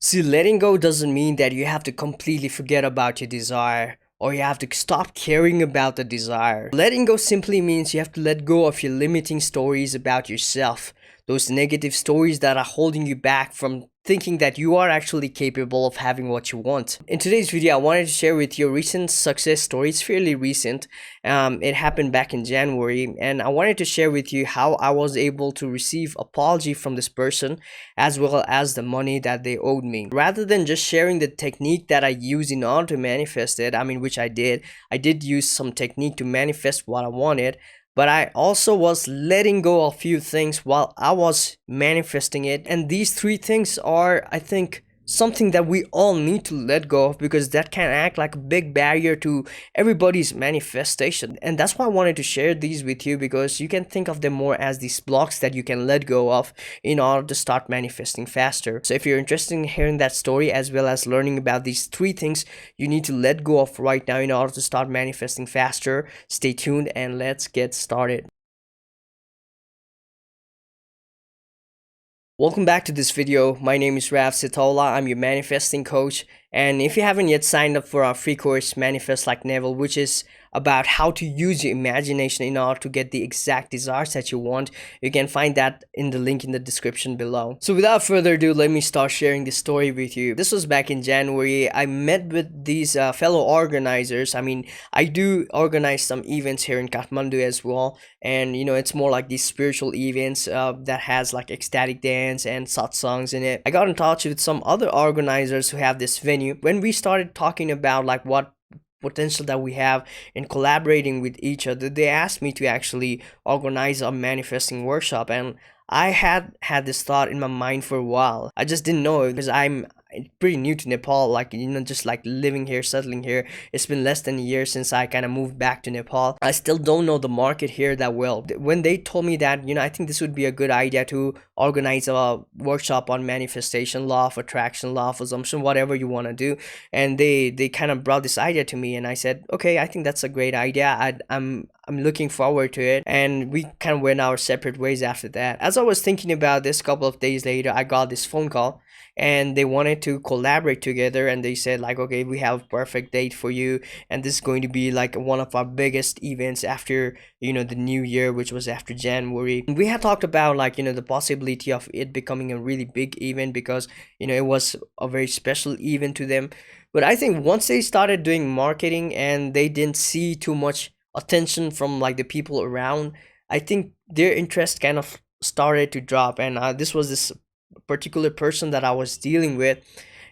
See, letting go doesn't mean that you have to completely forget about your desire or you have to stop caring about the desire. Letting go simply means you have to let go of your limiting stories about yourself, those negative stories that are holding you back from thinking that you are actually capable of having what you want. In today's video, I wanted to share with you a recent success story. It's fairly recent. It happened back in January, and I wanted to share with you how I was able to receive apology from this person as well as the money that they owed me. Rather than just sharing the technique that I use in order to manifest it, which I did use some technique to manifest what I wanted, but I also was letting go of a few things while I was manifesting it. And these three things are, I think, something that we all need to let go of because that can act like a big barrier to everybody's manifestation. And that's why I wanted to share these with you, because you can think of them more as these blocks that you can let go of in order to start manifesting faster. So if you're interested in hearing that story as well as learning about these three things you need to let go of right now in order to start manifesting faster, stay tuned and let's get started. Welcome back to this video. My name is Rav Sitola. I'm your manifesting coach. And if you haven't yet signed up for our free course, Manifest Like Neville, which is about how to use your imagination in order to get the exact desires that you want, you can find that in the link in the description below. So without further ado, let me start sharing this story with you. This was back in January. I met with these fellow organizers. I do organize some events here in Kathmandu as well. And it's more like these spiritual events that has like ecstatic dance and satsangs in it. I got in touch with some other organizers who have this venue. When we started talking about like what potential that we have in collaborating with each other, they asked me to actually organize a manifesting workshop, and I had this thought in my mind for a while. I just didn't know it because I'm pretty new to Nepal, just like living here, settling here. It's been less than a year since I kind of moved back to Nepal. I still don't know the market here that well. When they told me that, I think this would be a good idea to organize a workshop on manifestation, law of attraction, law of assumption, whatever you want to do, and they kind of brought this idea to me, and I said, okay, I think that's a great idea. I'm looking forward to it, and we kind of went our separate ways after that. As I was thinking about this, a couple of days later, I got this phone call, and they wanted to collaborate together, and they said like, okay, we have a perfect date for you, and this is going to be like one of our biggest events after the new year, which was after January. We had talked about like the possibility of it becoming a really big event because it was a very special event to them. But I think once they started doing marketing and they didn't see too much attention from like the people around, I think their interest kind of started to drop. And this was this particular person that I was dealing with,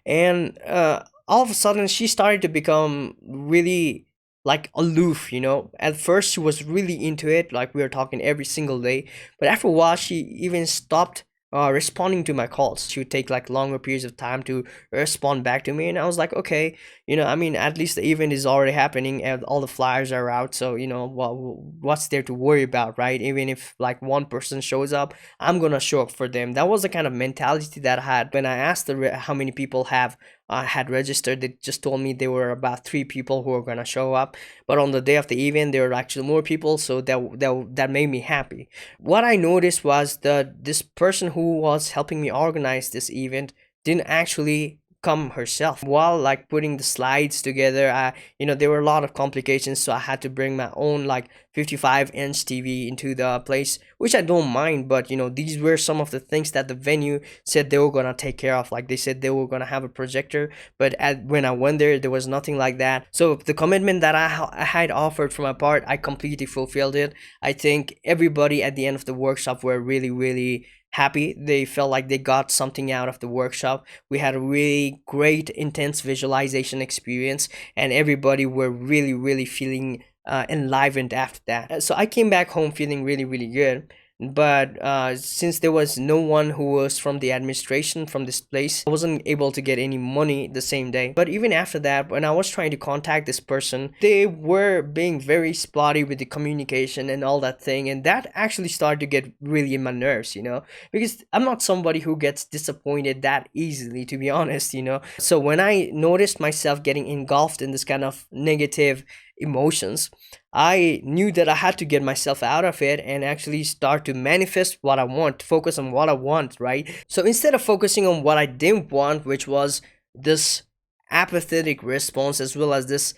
and all of a sudden she started to become really like aloof. At first she was really into it, like we were talking every single day, but after a while she even stopped responding to my calls. She would take like longer periods of time to respond back to me, and I was like, okay, at least the event is already happening and all the flyers are out, so what's there to worry about, right? Even if like one person shows up, I'm gonna show up for them. That was the kind of mentality that I had. When I asked how many people had registered, they just told me there were about 3 people who were gonna show up, but on the day of the event there were actually more people, so that made me happy. What I noticed was that this person who was helping me organize this event didn't actually come herself. While like putting the slides together, there were a lot of complications, so I had to bring my own like 55-inch TV into the place, which I don't mind, but these were some of the things that the venue said they were gonna take care of. Like they said they were gonna have a projector, but when I went there was nothing like that. So the commitment that I had offered from my part, I completely fulfilled it. I think everybody at the end of the workshop were really, really happy. They felt like they got something out of the workshop. We had a really great intense visualization experience, and everybody were really, really feeling enlivened after that. So I came back home feeling really, really good. But since there was no one who was from the administration from this place, I wasn't able to get any money the same day. But even after that, when I was trying to contact this person, they were being very spotty with the communication and all that thing, and that actually started to get really in my nerves, because I'm not somebody who gets disappointed that easily, to be honest. So when I noticed myself getting engulfed in this kind of negative emotions, I knew that I had to get myself out of it and actually start to manifest what I want, focus on what I want, right? So instead of focusing on what I didn't want, which was this apathetic response as well as this,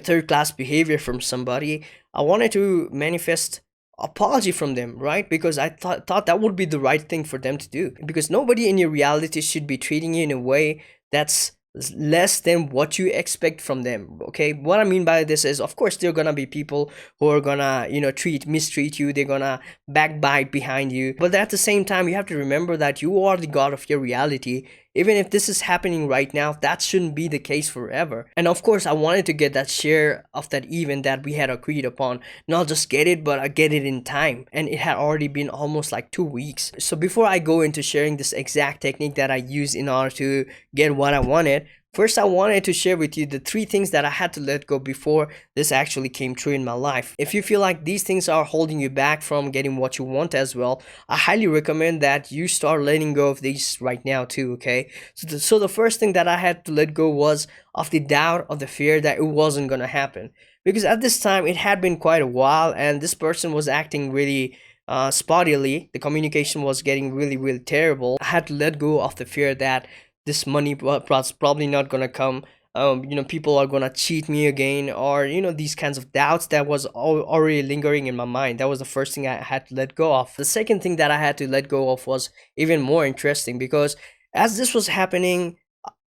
third class behavior from somebody, I wanted to manifest apology from them, right? Because I thought that would be the right thing for them to do, because nobody in your reality should be treating you in a way that's less than what you expect from them. Okay, what I mean by this is, of course, there are gonna be people who are gonna mistreat you, they're gonna backbite behind you, but at the same time you have to remember that you are the god of your reality. Even if this is happening right now, that shouldn't be the case forever. And of course, I wanted to get that share of that event that we had agreed upon. Not just get it, but I get it in time. And it had already been almost like 2 weeks. So before I go into sharing this exact technique that I used in order to get what I wanted, first, I wanted to share with you the 3 things that I had to let go before this actually came true in my life. If you feel like these things are holding you back from getting what you want as well, I highly recommend that you start letting go of these right now too, okay? So the first thing that I had to let go was of the doubt, of the fear that it wasn't gonna happen. Because at this time, it had been quite a while and this person was acting really spottily. The communication was getting really, really terrible. I had to let go of the fear that this money was probably not gonna come. People are gonna cheat me again, or these kinds of doubts that was already lingering in my mind. That was the first thing I had to let go of. The second thing that I had to let go of was even more interesting, because as this was happening,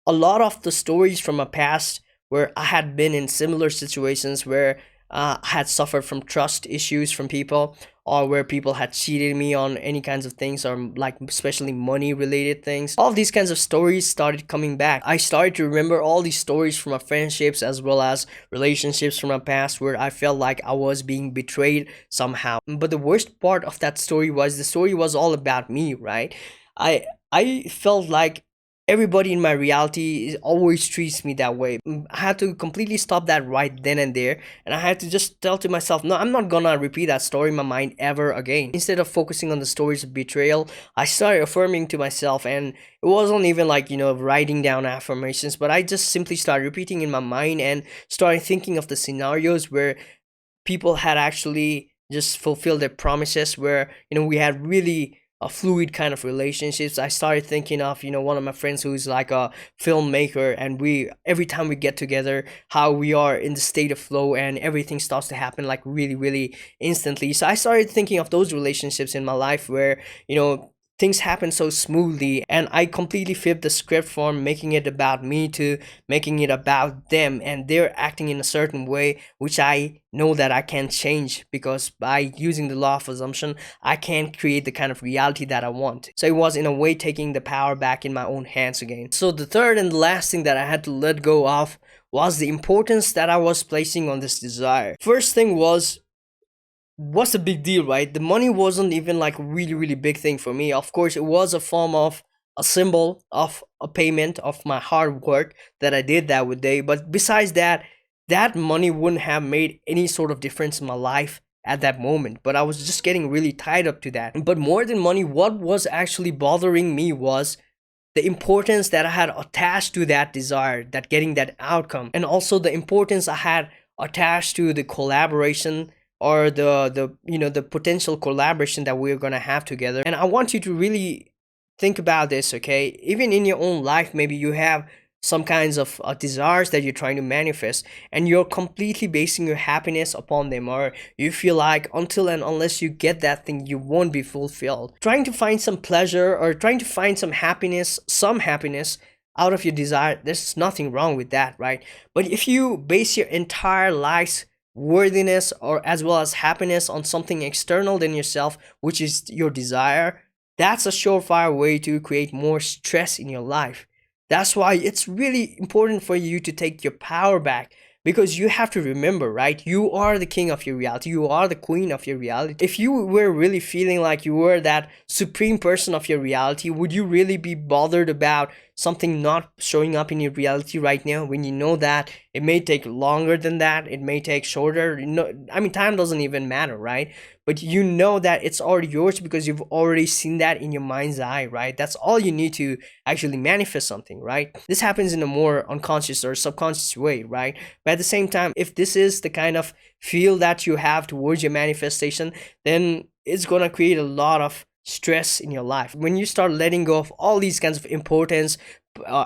a lot of the stories from my past where I had been in similar situations where I had suffered from trust issues from people, or where people had cheated me on any kinds of things, or like especially money related things. All of these kinds of stories started coming back. I started to remember all these stories from my friendships as well as relationships from my past where I felt like I was being betrayed somehow. But the worst part of that story was the story was all about me, right? I felt like everybody in my reality always treats me that way. I had to completely stop that right then and there, and I had to just tell to myself, no, I'm not gonna repeat that story in my mind ever again. Instead of focusing on the stories of betrayal, I started affirming to myself, and it wasn't even like writing down affirmations, but I just simply started repeating in my mind and started thinking of the scenarios where people had actually just fulfilled their promises, where we had really a fluid kind of relationships. I started thinking of one of my friends who's like a filmmaker, and we every time we get together, how we are in the state of flow and everything starts to happen like really, really instantly. So I started thinking of those relationships in my life where things happen so smoothly, and I completely flipped the script from making it about me to making it about them, and they're acting in a certain way which I know that I can change, because by using the law of assumption I can create the kind of reality that I want. So it was in a way taking the power back in my own hands again. So the third and the last thing that I had to let go of was the importance that I was placing on this desire. First thing was, what's the big deal, right? The money wasn't even like a really, really big thing for me. Of course, it was a form of a symbol of a payment of my hard work that I did that day. But besides that, that money wouldn't have made any sort of difference in my life at that moment. But I was just getting really tied up to that. But more than money, what was actually bothering me was the importance that I had attached to that desire, that getting that outcome, and also the importance I had attached to the collaboration, or the potential collaboration that we're gonna have together. And I want you to really think about this, okay? Even in your own life, maybe you have some kinds of desires that you're trying to manifest, and you're completely basing your happiness upon them, or you feel like until and unless you get that thing, you won't be fulfilled. Trying to find some pleasure or trying to find some happiness out of your desire, there's nothing wrong with that, right? But if you base your entire life's worthiness or as well as happiness on something external than yourself, which is your desire, that's a surefire way to create more stress in your life. That's why it's really important for you to take your power back, because you have to remember, right? You are the king of your reality. You are the queen of your reality. If you were really feeling like you were that supreme person of your reality, would you really be bothered about something not showing up in your reality right now, when you know that it may take longer than that, it may take shorter, I mean, time doesn't even matter, right? But you know that it's already yours because you've already seen that in your mind's eye, right? That's all you need to actually manifest something, right? This happens in a more unconscious or subconscious way, right? But at the same time, if this is the kind of feel that you have towards your manifestation, then it's gonna create a lot of stress in your life. When you start letting go of all these kinds of importance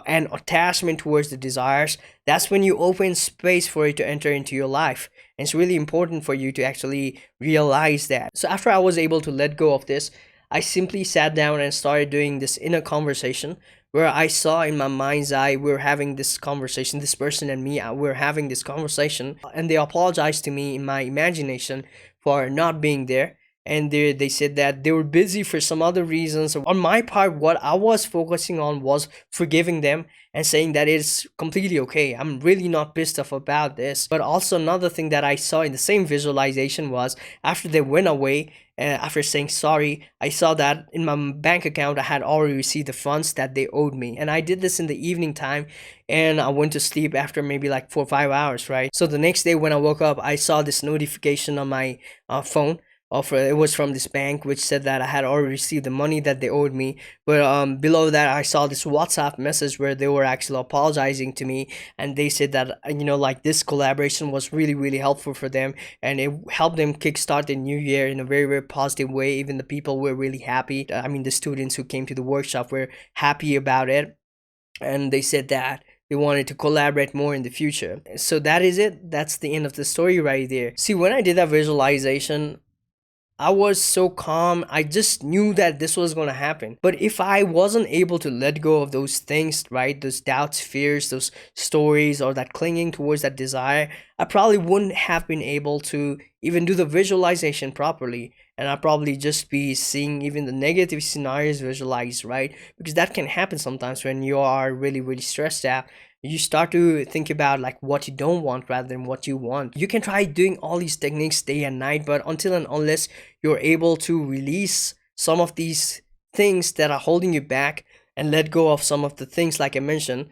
and attachment towards the desires, that's when you open space for it to enter into your life. And it's really important for you to actually realize that. So after I was able to let go of this, I simply sat down and started doing this inner conversation, where I saw in my mind's eye we're having this conversation, this person and me, we're having this conversation, and they apologized to me in my imagination for not being there. And they said that they were busy for some other reasons. On my part, what I was focusing on was forgiving them and saying that it's completely okay. I'm really not pissed off about this. But also another thing that I saw in the same visualization was after they went away, after saying sorry, I saw that in my bank account I had already received the funds that they owed me. And I did this in the evening time, and I went to sleep after maybe like 4 or 5 hours, right? So the next day when I woke up, I saw this notification on my phone. It was from this bank, which said that I had already received the money that they owed me. But below that, I saw this WhatsApp message where they were actually apologizing to me, and they said that like this collaboration was really, really helpful for them, and it helped them kickstart the new year in a very, very positive way. Even the people were really happy. I mean, the students who came to the workshop were happy about it, and they said that they wanted to collaborate more in the future. So that is it. That's the end of the story right there. See, when I did that visualization, I was so calm. I just knew that this was going to happen. But if I wasn't able to let go of those things, right, those doubts, fears, those stories, or that clinging towards that desire, I probably wouldn't have been able to even do the visualization properly. And I'd probably just be seeing even the negative scenarios visualized, right? Because that can happen sometimes when you are really, really stressed out. You start to think about like what you don't want rather than what you want. You can try doing all these techniques day and night, but until and unless you're able to release some of these things that are holding you back and let go of some of the things like I mentioned,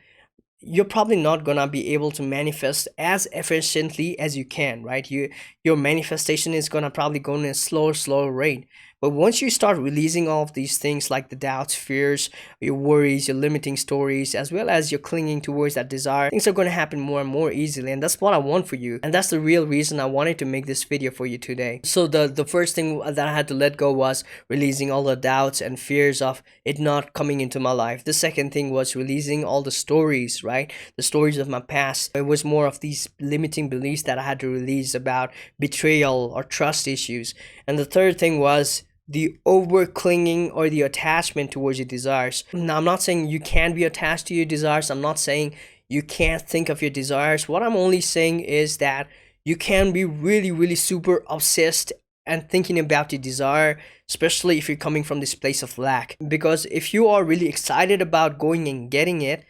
you're probably not gonna be able to manifest as efficiently as you can, right? Your manifestation is gonna probably go in a slower rate. But once you start releasing all of these things like the doubts, fears, your worries, your limiting stories, as well as your clinging towards that desire, things are going to happen more and more easily. And that's what I want for you. And that's the real reason I wanted to make this video for you today. So the first thing that I had to let go was releasing all the doubts and fears of it not coming into my life. The second thing was releasing all the stories, right? The stories of my past. It was more of these limiting beliefs that I had to release about betrayal or trust issues. And the third thing was the over clinging or the attachment towards your desires. Now, I'm not saying you can't be attached to your desires. I'm not saying you can't think of your desires. What I'm only saying is that you can be really, really super obsessed and thinking about your desire, especially if you're coming from this place of lack. Because if you are really excited about going and getting it,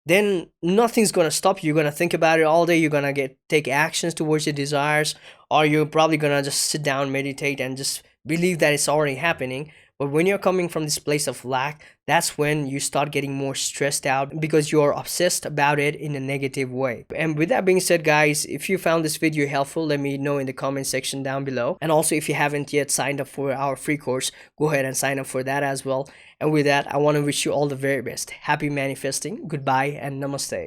then nothing's gonna stop you. You're gonna think about it all day. You're gonna take actions towards your desires, or you're probably gonna just sit down, meditate, and just believe that it's already happening. But when you're coming from this place of lack, that's when you start getting more stressed out because you're obsessed about it in a negative way. And with that being said, guys, if you found this video helpful, let me know in the comment section down below. And also, if you haven't yet signed up for our free course, go ahead and sign up for that as well. And with that, I want to wish you all the very best. Happy manifesting. Goodbye and namaste.